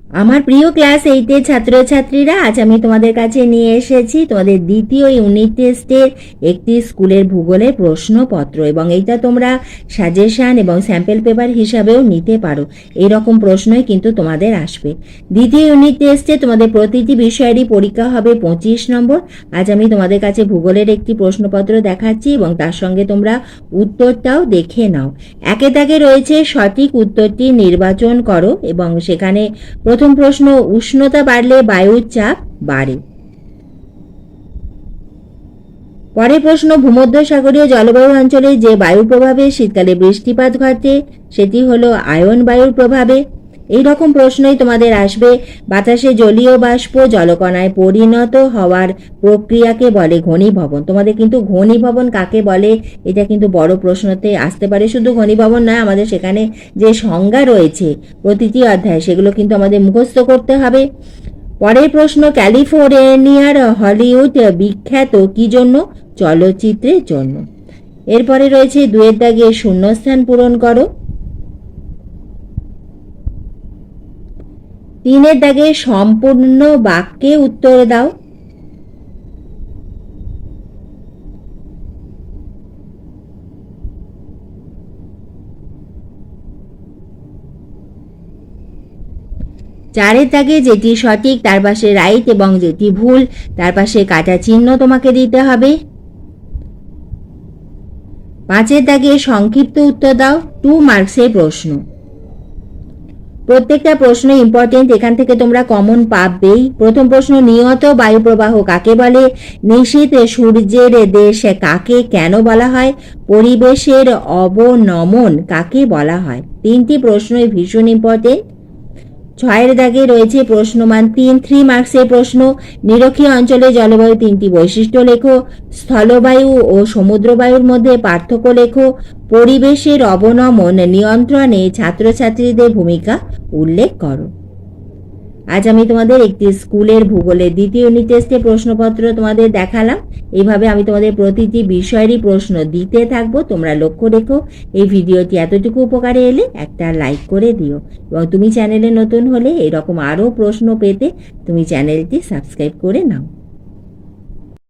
আমার প্রিয় ক্লাস 8-এর ছাত্রছাত্রীরা, আজ আমি তোমাদের কাছে নিয়ে এসেছি তোমাদের দ্বিতীয় ইউনিট টেস্টের একটি স্কুলের ভূগোলের প্রশ্নপত্র, এবং এইটা তোমরা সাজেশন এবং স্যাম্পল পেপার হিসাবেও নিতে পারো। এইরকম প্রশ্নই কিন্তু তোমাদের আসবে। দ্বিতীয় ইউনিট টেস্টে তোমাদের প্রতিটি বিষয়েরই পরীক্ষা হবে 25 নম্বর। আজ আমি তোমাদের কাছে ভূগোলের একটি প্রশ্নপত্র দেখাচ্ছি এবং তার সঙ্গে তোমরা উত্তরটাও দেখে নাও। একে দাগে রয়েছে সঠিক উত্তরটি নির্বাচন করো, এবং সেখানে প্রথম প্রশ্ন, উষ্ণতা বাড়লে বায়ুর চাপ বাড়ে। পরের প্রশ্ন, ভূমধ্যসাগরীয় জলবায়ু অঞ্চলে যে বায়ুর প্রভাবে শীতকালে বৃষ্টিপাত ঘটে সেটি হলো আয়ন বায়ুর প্রভাবে। এই রকম প্রশ্নই তোমাদের আসবে। বাতাসে জলীয় বাষ্প জলকণায় পরিণত হওয়ার প্রক্রিয়াকে বলে ঘনীভবন। তোমাদের কিন্তু ঘনীভবন কাকে বলে এটা কিন্তু বড় প্রশ্নতে আসতে পারে। শুধু ঘনীভবন নয়, আমাদের সেখানে যে সংজ্ঞা রয়েছে প্রতিটি অধ্যায় সেগুলো কিন্তু আমাদের মুখস্থ করতে হবে। পরের প্রশ্ন, ক্যালিফোর্নিয়ার হলিউড বিখ্যাত কি জন্য? চলচ্চিত্রের জন্য। এরপরে রয়েছে 2-এর দাগে শূন্যস্থান পূরণ করো। 3-এর দাগে সম্পূর্ণ বাক্যে উত্তর দাও। 4-এর দাগে যেটি সঠিক তার পাশে রাইট এবং যেটি ভুল তার পাশে কাটা চিহ্ন তোমাকে দিতে হবে। 5-এর দাগে সংক্ষিপ্ত উত্তর দাও। 2 মার্কসের প্রশ্ন। প্রত্যেকটা প্রশ্ন ইম্পর্টেন্ট, এখান থেকে তোমরা কমন পাবেই। প্রথম প্রশ্ন, নিয়ত বায়ুপ্রবাহ কাকে বলে? নিশীথ সূর্যের দেশ কাকে কেন বলা হয়? পরিবেশের অবনমন কাকে বলা হয়? 3টি প্রশ্নই ভীষণ ইম্পর্টেন্ট। 6-এর দাগে রয়েছে প্রশ্নমান 3 মার্কসের প্রশ্ন। নিরক্ষীয় অঞ্চলে জলবায়ু 3টি বৈশিষ্ট্য লেখো। স্থলবায়ু ও সমুদ্রবায়ুর মধ্যে পার্থক্য লেখো। পরিবেশের অবনমন নিয়ন্ত্রণে ছাত্রছাত্রীদের ভূমিকা উল্লেখ করো। আজ আমি তোমাদের একটি স্কুলের ভূগোলের দ্বিতীয় ইউনিট টেস্টে প্রশ্নপত্র তোমাদের দেখালাম। এইভাবে আমি তোমাদের প্রতিটি বিষয়েরই প্রশ্ন দিতে থাকবো, তোমরা লক্ষ্য রেখো। এই ভিডিওটি এতটুকু উপকারে এলে একটা লাইক করে দিও, এবং তুমি চ্যানেলে নতুন হলে এরকম আরও প্রশ্ন পেতে তুমি চ্যানেলটি সাবস্ক্রাইব করে নাও।